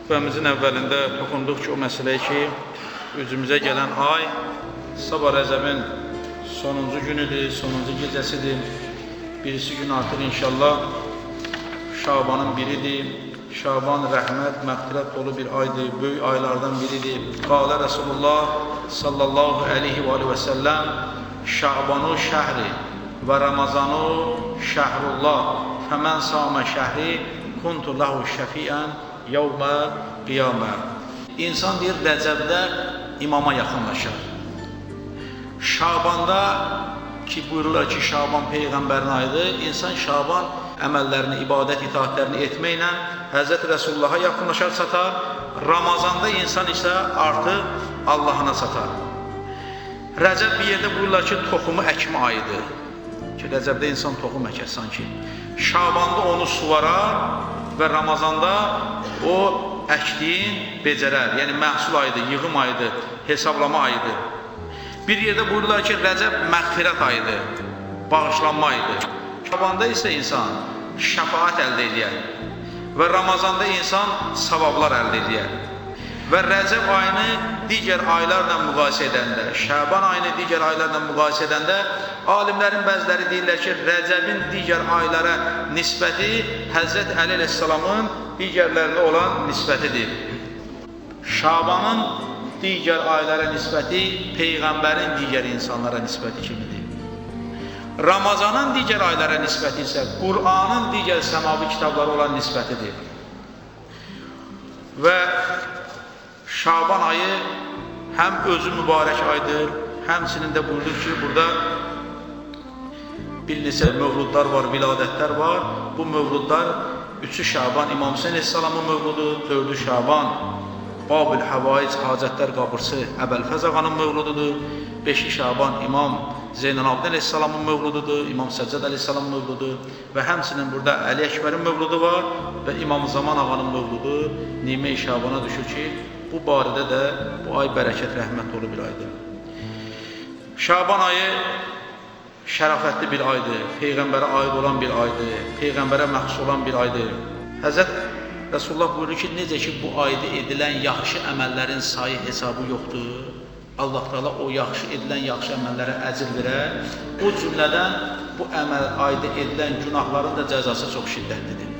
Xütbəmizin əvvəlində toxunduq ki, o məsələyə ki, üzümüzə gələn ay Sabah Rəzəbin sonuncu günüdür, sonuncu gecəsidir. Birisi gün artıq inşallah Şabanın biridir. Şaban rəhmət, məğfirət dolu bir aydır, böyük aylardan biridir. Qalə Rasulullah sallallahu aleyhi və səlləm Şabanu şəhri və Ramazanu şəhrullah fəmən samə şəhri kuntu lahu şəfiən yevmə qiyamə. İnsan deyir, Rəcəbdə imama yaxınlaşır. Şabanda ki, buyururlar ki, Şaban Peyğəmbərin ayıdır. İnsan Şaban əməllərini, ibadət, itaatlərini etməklə Həzrət Rəsulullaha yaxınlaşar, çatar. Ramazanda insan isə artıq Allahına çatar. Rəcəb bir yerdə buyururlar ki, toxumu əkmə ayıdır. Ki, Rəcəbdə insan toxum əkər sanki. Şabanda onu suvarar və Ramazanda o əkdiyin becərər. Yəni, məhsul ayıdır, yığım ayıdır, hesablama ayıdır. Bir yerdə buyururlar ki, Rəcəb məğfirət ayıdır, bağışlanma ayıdır. Şabanda isə insan şəfaət əldə edir və Ramazanda insan savablar əldə edir. Və Rəcəb ayını digər aylarla müqayisə edəndə, Şaban ayını digər aylarla müqayisə edəndə, alimlərin bəziləri deyirlər ki, Rəcəbin digər aylara nisbəti Həzrət Əli əleyhissalamın digərlərinə olan nisbətidir. Şabanın digər aylara nisbəti Peyğəmbərin digər insanlara nisbəti kimidir. Ramazanın digər aylara nisbəti isə Qur'anın digər səmavi kitabları olan nisbətidir. Və Şaban ayı həm özü mübarək aydır, həmçinin də buyurdur ki, burada bir neçə mövludlar var, viladətlər var. Bu mövludlar 3-ü Şaban İmam Hüseyin əleyhissalamın mövludu, 4-ü Şaban Babül Həvaic Hacətlər Qabırsı Əbəlfəz ağanın mövlududur, 5-i Şaban İmam Zeynalabdin əleyhissalamın mövlududur, İmam Səccad əleyhissalamın mövludu və həmçinin burada Əli Əkbərin mövludu var və İmam Zaman ağanın mövludu Nimə-i Şabana düşür ki, bu barədə də bu ay bərəkət, rəhmət dolu bir aydır. Şaban ayı şərafətli bir aydır, Peyğəmbərə aid olan bir aydır, Peyğəmbərə məxsus olan bir aydır. Həzrət Rasulullah buyurur ki, necə ki, bu ayda edilən yaxşı əməllərin sayı hesabı yoxdur. Allah Teala o yaxşı edilən yaxşı əməllərə əcr verər. O cümlədən bu ayda edilən günahların da cəzası çox şiddətlidir.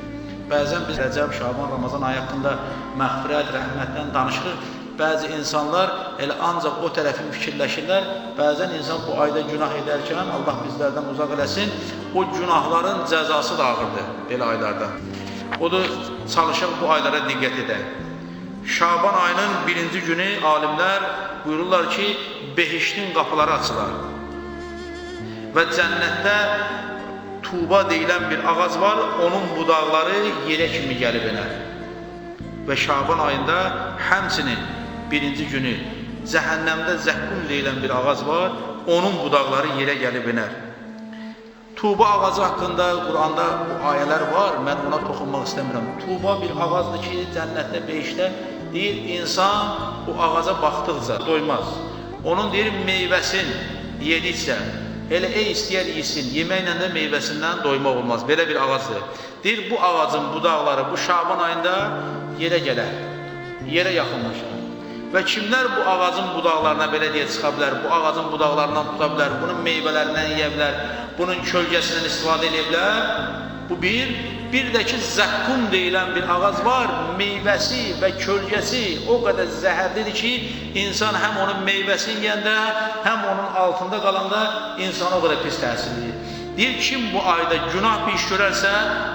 Bəzən biz Rəcəb, Şaban, Ramazan ayı haqqında məğfirət, rəhmətdən danışırıq. Bəzi insanlar elə ancaq o tərəfin fikirləşirlər. Bəzən insan bu ayda günah edərkən, Allah bizlərdən uzaq eləsin, o günahların cəzası da ağırdır belə aylarda. Odur, çalışaq bu aylara diqqət edək. Şaban ayının birinci günü alimlər buyururlar ki, behiştin qapıları açılar. Və cənnətdə Tuğba deyilən bir ağac var, onun budaqları yerə kimi gəlib enər. Və Şaban ayında həmçinin birinci günü cəhənnəmdə zəqqum deyilən bir ağac var, onun budaqları yerə gəlib enər. Tuğba ağacı haqqında Quranda bu ayələr var, mən ona toxunmaq istəmirəm. Tuğba bir ağacdır ki, cənnətdə, behiştdə deyir, insan bu ağaca baxdıqca doymaz. Onun deyir, meyvəsin yedikcə, elə istəyər yesin, yeməklə də meyvəsindən doymaq olmaz. Belə bir ağacdır. Deyir, bu ağacın budaqları bu Şaban ayında yerə gələr, yerə yaxınlaşır. Və kimlər bu ağacın budaqlarına belə deyə çıxa bilər, bu ağacın budaqlarından tuta bilər, bunun meyvələrindən yeyə bilər, bunun kölgəsindən istifadə edə bilər. Bu bir də ki, zəqqum deyilən bir ağac var, meyvəsi və kölgəsi o qədər zəhərlidir ki, insan həm onun meyvəsini yeyəndə, həm onun altında qalanda insana o qədər pis təsirlidir. Deyir, kim bu ayda günah bir iş görərsə,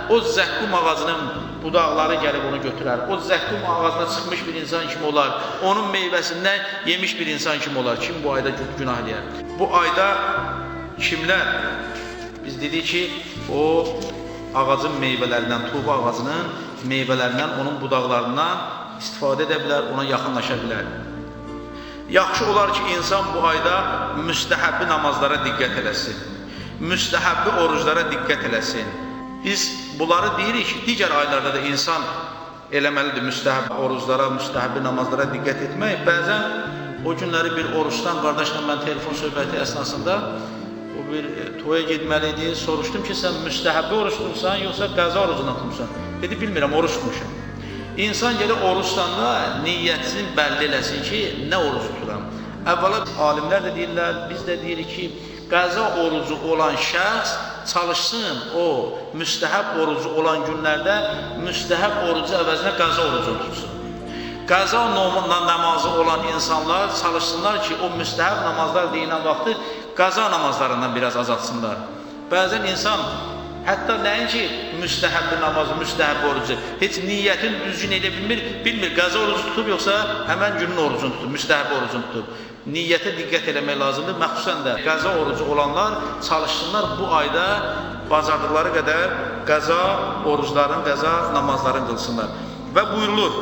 o zəqqum ağacının budaqları gəlib onu götürər. O zəqqum ağacına çıxmış bir insan kimi olar, onun meyvəsindən yemiş bir insan kimi olar. Kim bu ayda günah eləyər? Bu ayda kimlər? Biz dedik ki, o ağacın meyvələrindən, Tuğba ağacının meyvələrindən, onun budaqlarından istifadə edə bilər, ona yaxınlaşa bilər. Yaxşı olar ki, insan bu ayda müstəhəbbi namazlara diqqət eləsin, müstəhəbbi oruclara diqqət eləsin. Biz bunları deyirik ki, digər aylarda da insan eləməlidir müstəhəbbi oruclara, müstəhəbbi namazlara diqqət etmək. Bəzən o günləri bir oruçdan qardaşla mən telefon söhbəti əsnasında o bir toya getməliydi. Soruşdum ki, sən müstəhəbbi oruç tutmuşsan, yoxsa qəza orucunu tutmuşsan? Dedi, bilmirəm, oruç tutmuşam. İnsan gəlir oruç tutanda niyyətini bəlli eləsin ki, nə oruç tuturam. Əvvəla alimlər də deyirlər, biz də deyirik ki, qəza orucu olan şəxs çalışsın, o müstəhəb orucu olan günlərdə müstəhəb orucu əvəzinə qəza orucu tutsun. Qəza namazı olan insanlar çalışsınlar ki, o müstəhəb namazlar deyilən vaxtı qəza namazlarından biraz azatsınlar. Bəzən insan hətta nəinki müstəhəbli namazı, müstəhəb orucu, heç niyyətin düzgün edə bilmir, qəza orucu tutub, yoxsa həmən günün orucunu tutub, müstəhəb orucunu tutub. Niyyətə diqqət eləmək lazımdır, məxsusən də qəza orucu olanlar çalışsınlar bu ayda bacardıqları qədər qəza orucların, qəza namazlarını qılsınlar. Və buyurulur,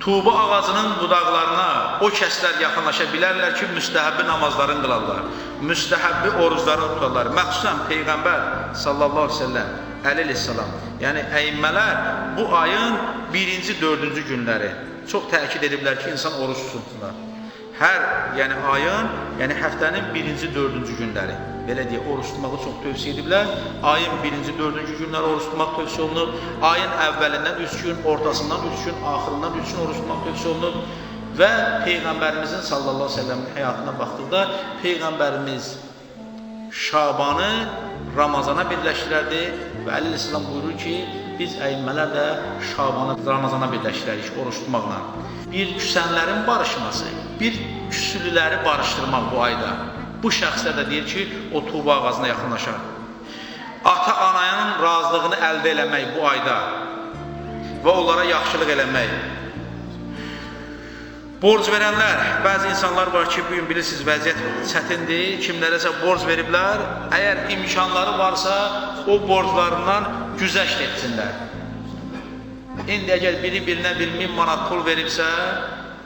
tuğba ağacının budaqlarına o kəslər yaxınlaşa bilərlər ki, müstəhəbbi namazlarını qılarlar, müstəhəbbi oruclarını tutarlar. Məxsusən Peyğəmbər sallallahu aleyhi ve sellem, əleyhissalam, yəni əyimmələr bu ayın 1-ci, 4-cü günləri çox təkid ediblər ki, insan oruç tutsunlar. Hər, yəni ayın, yəni həftənin 1-ci, 4-cü günləri, belə deyə, oruç tutmağı çox tövsiyə ediblər. Ayın 1-ci, 4-cü günləri oruç tutmaq tövsiyə olunub. Ayın əvvəlindən 3 gün, ortasından 3 gün, axırından 3 gün oruç tutmaq tövsiyə olunub. Və Peyğəmbərimizin sallallahu aleyhi ve sellemin həyatına baxdıqda Peyğəmbərimiz Şabanı Ramazana birləşdirərdi və əleyhissalam buyurur ki, biz əyimmələr də Şabanı Ramazana birləşdirərik oruç tutmaqla. Bir küsənlərin barışması, bir küsülüləri barışdırmaq bu ayda. Bu şəxslər də deyir ki, o tuğba ağacına yaxınlaşar. Ata-ananın razılığını əldə eləmək bu ayda və onlara yaxşılıq eləmək. Borc verənlər, bəzi insanlar var ki, bugün bilirsiniz, vəziyyət çətindir, kimlərəsə borc veriblər, əgər imkanları varsa, o borclarından güzəşt etsinlər. İndi əgər biri-birinə 1000 manat pul veribsə,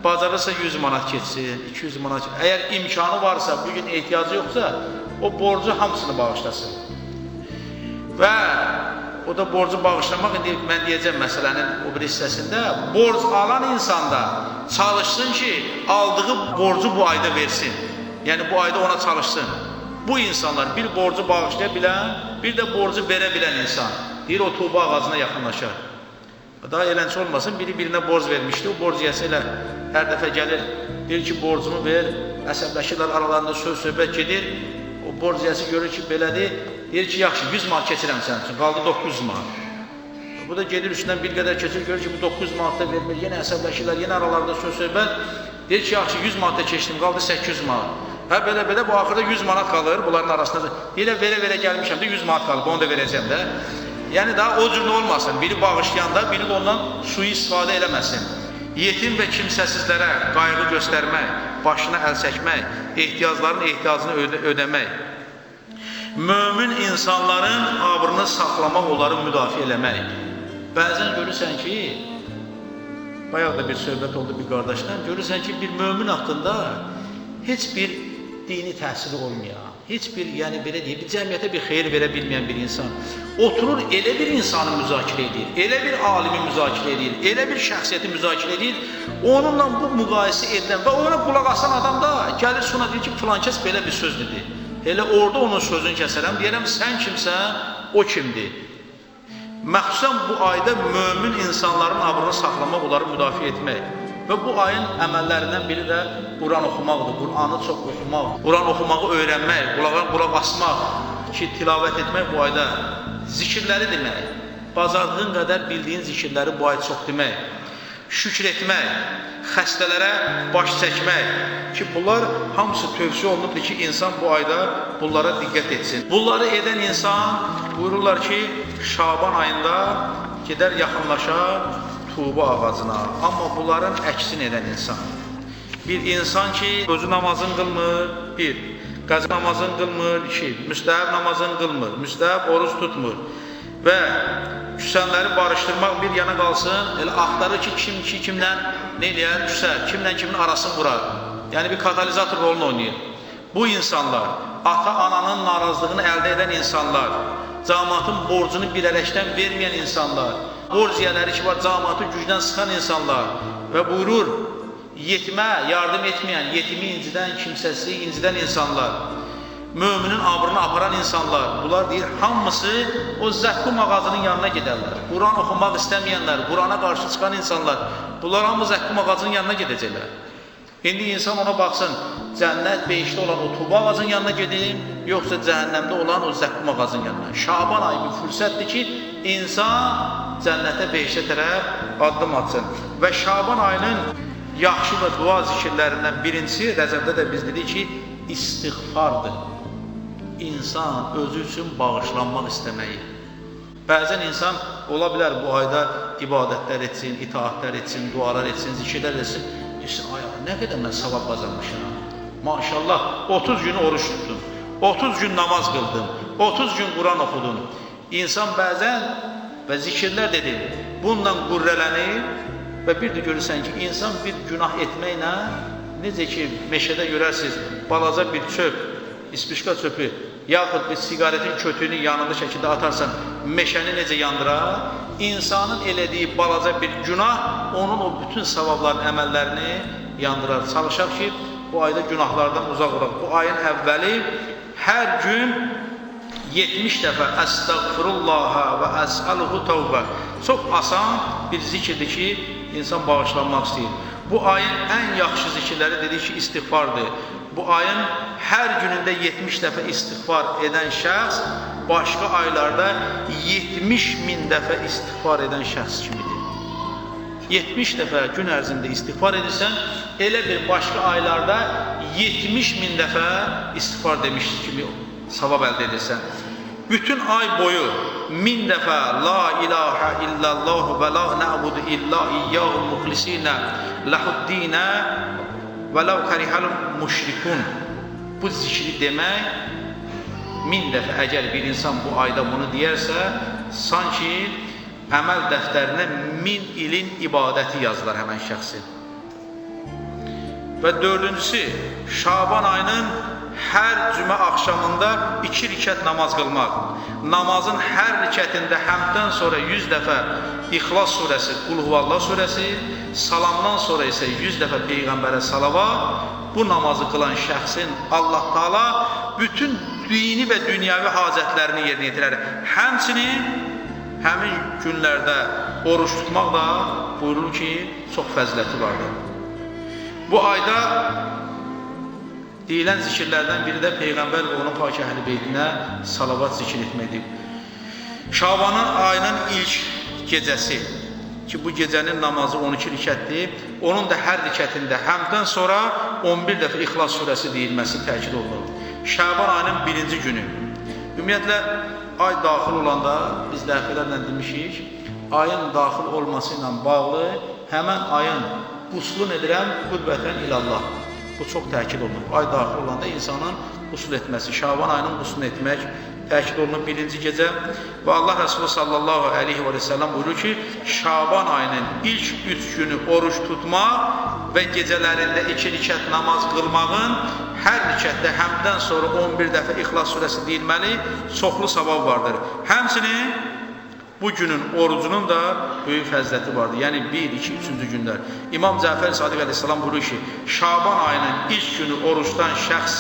bacarırsa 100 manat keçsin, 200 manat keçsin. Əgər imkanı varsa, bugün ehtiyacı yoxsa, o borcu hamısını bağışlasın. Və o da borcu bağışlamaq, indi mən deyəcəm məsələnin o bir hissəsində, borc alan insanda çalışsın ki, aldığı borcu bu ayda versin. Yəni bu ayda ona çalışsın. Bu insanlar bir borcu bağışlaya bilən, bir də borcu verə bilən insan. Deyir, o tuğba ağacına yaxınlaşar. Daha eləncə olmasın, biri-birinə borc vermişdi, o borc yəsi ilə hər dəfə gəlir, deyir ki, borcumu ver, əsəbləşirlər, aralarında söz-söhbət gedir, o borc yəsi görür ki, belədir, deyir ki, yaxşı, 100 manat keçirəm sənin üçün, qaldı 900 manat. Bu da gedir üstündən bir qədər keçir, görür ki, bu 900 manat da vermir, yenə əsəbləşirlər, yenə aralarında söz-söhbət, deyir ki, yaxşı, 100 manat da keçdim, qaldı 800 manat. Hə, belə-belə, bu axırda 100 manat qalır, bunların arasında, deyir, verə-verə gəlmişəm də 100 manat qalır, onu da verəcəm də. Yəni, daha o cür nə olmasın, biri bağışlayanda, biri də ondan suyu istifadə eləməsin. Yetim və kimsəsizlərə qayğı göstərmək, başına əl çəkmək, ehtiyacını ödəmək. Mömin insanların abrını saxlamaq, onları müdafiə eləmək. Bəzən görürsən ki, bayaq da bir söhbət oldu bir qardaşdan, görürsən ki, bir mömin haqqında heç bir dini təhsili olmayan, heç bir, yəni belə deyib, bir cəmiyyətə bir xeyir verə bilməyən bir insan oturur, elə bir insanı müzakirə edir, elə bir alimi müzakirə edir, elə bir şəxsiyyəti müzakirə edir, onunla bu müqayisə edilən və ona qulaq asan adam da gəlir sonra deyir ki, filan kəs belə bir söz dedi. Elə orada onun sözünü kəsərəm, deyərəm, sən kimsən, o kimdir? Məxsusən bu ayda mömin insanların abrını saxlamaq, onları müdafiə etmək. Və bu ayın əməllərindən biri də Quran oxumaqdır, Quranı çox oxumaq, Quran oxumağı öyrənmək, qulaq asmaq ki, tilavət etmək bu ayda, zikirləri demək, bacardığın qədər bildiyin zikirləri bu ay çox demək, şükür etmək, xəstələrə baş çəkmək ki, bunlar hamısı tövsiyə olunubdur ki, insan bu ayda bunlara diqqət etsin. Bunları edən insan buyururlar ki, Şaban ayında gedər yaxınlaşar tuğba ağacına, amma bunların əksini edən insan. Bir insan ki, özü namazın qılmır, bir, qəza namazın qılmır, iki, müstəhəb namazın qılmır, müstəhəb oruç tutmur və küsənləri barışdırmaq bir yana qalsın, elə axtarır ki, kim kimlə nə eləyər, küsər, kimlə kimin arasını vurar. Yəni bir katalizator rolunu oynayır. Bu insanlar, ata-ananın narazılığını əldə edən insanlar, cəmaatın borcunu birləşdən verməyən insanlar, borc yiyələri ki var, cəmaatı gücdən sıxan insanlar və buyurur, yetimə yardım etməyən, yetimi incidən, kimsəsiz incidən insanlar müminin abrını aparan insanlar, bunlar deyir, hamısı o zəqqum ağacının yanına gedərlər. Quran oxumaq istəməyənlər, Qurana qarşı çıxan insanlar, bunlar hamı zəqqum ağacının yanına gedəcəklər. İndi insan ona baxsın, cənnət behişdə olan o tuba ağacının yanına gedim, yoxsa cəhənnəmdə olan o zəqqum ağacının yanına. Şaban ayı bir fürsətdir ki, insan cənnətə behişdə tərəf addım atsın. Və Şaban ayının yaxşı və dua zikirlərindən birincisi, Rəcəbdə də biz dedik ki, istiğfardır. İnsan özü üçün bağışlanmaq istəməyi. Bəzən insan ola bilər bu ayda ibadətlər etsin, itaatlər etsin, dualar etsin, zikirlər etsin. Deyirsin, ay, nə qədər mən savab qazanmışam. Maşallah, 30 gün oruç tutdum, 30 gün namaz qıldım, 30 gün Quran oxudum. İnsan bəzən və zikirlər dedim, bununla qürrələnir və bir də görürsən ki, insan bir günah etməklə, necə ki, meşədə görərsiniz, balaca bir çöp, ispişka çöpü, yaxud bir sigaretin kötüyünü yanında şəkildə atarsan, meşəni necə yandırar? İnsanın elədiyi balaca bir günah, onun o bütün savabların, əməllərini yandırar. Çalışaq ki, bu ayda günahlardan uzaq olaq. Bu ayın əvvəli hər gün 70 dəfə Əstəğfirullaha və əs'aluhu tövbə. Çox asan bir zikirdir ki, insan bağışlanmaq istəyir. Bu ayın ən yaxşı zikirləri dedik ki, istiğfardır. Bu ayın hər günündə 70 dəfə istiğfar edən şəxs, başqa aylarda 70.000 dəfə istiğfar edən şəxs kimidir. 70 dəfə gün ərzində istiğfar edirsən, elə bir başqa aylarda 70.000 dəfə istiğfar demiş kimi savab əldə edirsən. Bütün ay boyu 1000 dəfə La ilahə illallah və la nə'budu illa iyyəhu muxlisinə ləhuddinə və ləv kərihəl müşrikun. Bu zikri demək 1000 dəfə əgər bir insan bu ayda bunu deyərsə, sanki əməl dəftərinə 1000 ilin ibadəti yazılar həmən şəxsin. Və dördüncüsü, Şaban ayının hər cümə axşamında 2 rükət namaz qılmaq. Namazın hər rükətində həmdən sonra 100 dəfə İxlas surəsi, Qul Huvallah surəsi, salamdan sonra isə 100 dəfə Peyğəmbərə salavat. Bu namazı qılan şəxsin Allah Taala bütün dini və dünyəvi hacətlərini yerinə yetirər. Həmçinin həmin günlərdə oruç tutmaq da buyurur ki, çox fəziləti vardır. Bu ayda deyilən zikirlərdən biri də Peyğəmbər və onun pak əhl-i beytinə salavat zikir etməkdir. Şabanın ayının ilk gecəsi ki, bu gecənin namazı 12 rükətdir, onun da hər rükətində həmdən sonra 11 dəfə İxlas surəsi deyilməsi təkid olunur. Şaban ayının birinci günü. Ümumiyyətlə, ay daxil olanda, biz dəfələrlə demişik, ayın daxil olması ilə bağlı həmən ayın quslun edirəm qürbətən ilallah. Bu çox təkid olunur. Ay daxil olanda insanın qusul etməsi, Şaban ayının quslunu etmək təkid olunur birinci gecə. Və Allah Resulü sallallahu aleyhi və səlləm buyurur ki, Şaban ayının ilk 3 günü oruç tutmaq və gecələrində 2 rükət namaz qılmağın hər rükətdə həmdən sonra 11 dəfə İxlas surəsi deyilməli, çoxlu savab vardır. Həmçinin bu günün orucunun da böyük fəziləti vardır. Yəni 1, 2, 3-cü günlər. İmam Cəfər Sadiq əleyhissalam buyurur ki, Şaban ayının ilk günü oruçdan şəxs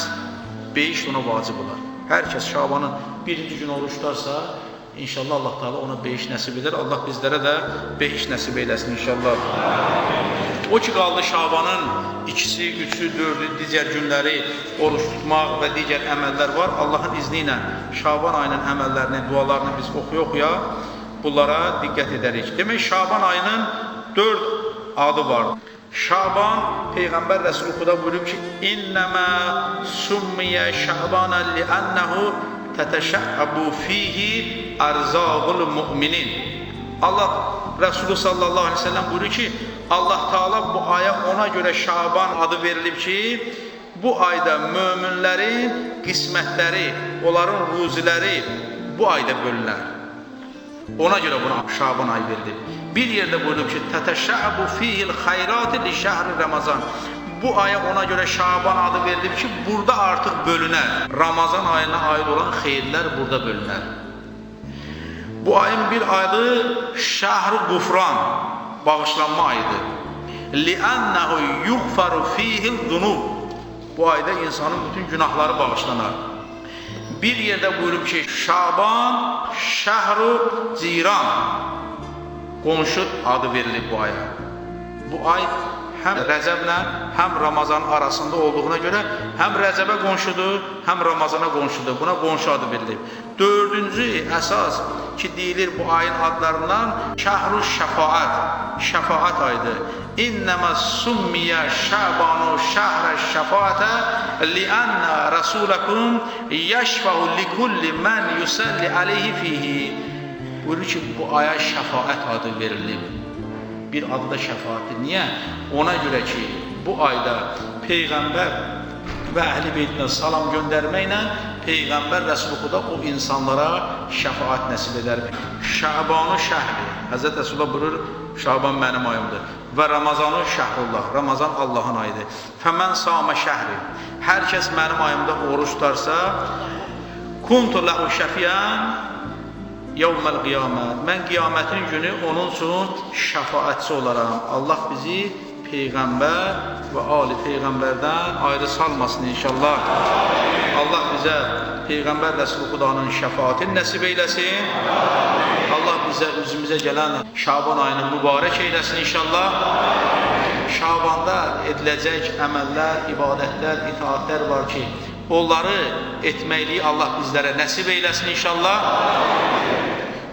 beyiş ona vacib olar. Hər kəs Şabanın birinci günü oruç tutarsa, inşallah Allah Teala ona beyiş nəsib edər. Allah bizlərə də beyiş nəsib eyləsin inşallah. O ki qaldı Şabanın 2-si, 3-ü, 4-ü, digər günləri oruç tutmaq və digər əməllər var. Allahın izni ilə Şaban ayının əməllərini, dualarını biz oxuya-oxuya bunlara diqqət edərik. Demək, Şaban ayının 4 adı var. Şaban, Peyğəmbər Rəsulü Xuda buyurub ki, İnnəmə summiyə Şabana li'ənəhu tətəşəəbu fihi ərzağul müminin. Allah Rəsulü sallallahu aleyhi ve sellem buyurur ki, Allah Teala bu aya ona görə Şaban adı verilib ki, bu ayda möminlərin qismətləri, onların ruziləri bu ayda bölünər. Ona görə buna Şaban ayı verilib. Bir yerdə buyurub ki, tətəşəəbu fihil xayrati li şəhri Ramazan. Bu aya ona görə Şaban adı verilib ki, burada artıq bölünər. Ramazan ayına aid olan xeyirlər burada bölünər. Bu ayın bir adı Şəhr-i Qufran, bağışlanma ayıdır. Li'annahu yughfaru fihil zunub. Bu ayda insanın bütün günahları bağışlanar. Bir yerdə buyurub ki, Şaban şəhru ciran, qonşu adı verilib bu aya. Bu ay həm Rəcəblə, həm Ramazan arasında olduğuna görə həm Rəcəbə qonşudur, həm Ramazana qonşudur. Buna qonşu adı verilib. Dördüncü əsas ki, deyilir bu ayın adlarından şəhru şəfaət, şəfaət ayıdır. İnnəmə summiyə şəbanu şəhrə şəfaətə liənnə rəsuləkum yəşfəhu likulli mən yusəlli aleyhi fihi. Buyurur ki, bu aya şəfaət adı verilib. Bir adı da şəfaətdir. Niyə? Ona görə ki, bu ayda Peyğəmbər və Əhl-i Beytinə salam göndərməklə Peyğəmbər Rəsulullah o insanlara şəfaət nəsib edər. Şəbanı şəhri, Həzrət Rəsulullah buyurur, Şaban mənim ayımdır. Və Ramazanı şəhrullah, Ramazan Allahın ayıdır. Fəmən samə şəhri, hər kəs mənim ayımda oruç tutarsa, kuntu ləhu şəfiyən yevməl qiyamət. Mən qiyamətin günü onun üçün şəfaətçi olaram. Allah bizi Peyğəmbər və ali Peyğəmbərdən ayrı salmasın inşallah. Allah bizə Peyğəmbər Rəsulullah şəfaatini nəsib eyləsin. Allah bizə üzümüzə gələn Şaban ayını mübarək eyləsin inşallah. Şabanda ediləcək əməllər, ibadətlər, itaatlər var ki, onları etməkliyi Allah bizlərə nəsib eyləsin inşallah.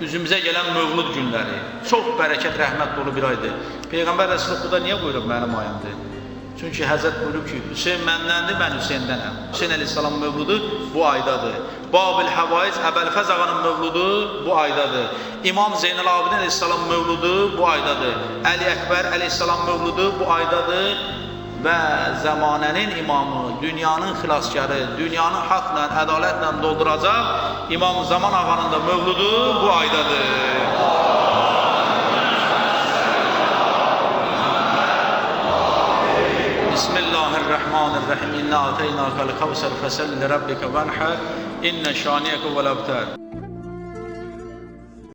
Üzümüzə gələn mövlud günləri çox bərəkət, rəhmət dolu bir aydır. Peyğəmbər Rəsulullah niyə buyurub mənim ayımdır? Çünki Həzrət buyurub ki, Hüseyin məndəndir, mən Hüseyindənəm. Hüseyin əleyhissalam mövludu bu aydadır. Babil Həvaiz Əbəlfəz ağanın mövludu bu aydadır. İmam Zeynəl Abidin əleyhissalam mövludu bu aydadır. Əli Əkbər əleyhissalam mövludu bu aydadır. Və zamanənin imamı, dünyanın xilaskarı, dünyanı haqla, ədalətlə dolduracaq İmam Zaman ağanın da mövludu bu aydadır. Bismillahirrahmanirrahim. İnna a'teynâkel kevser fesalli li rabbike venhar. İnne şâniyeke vel abtar.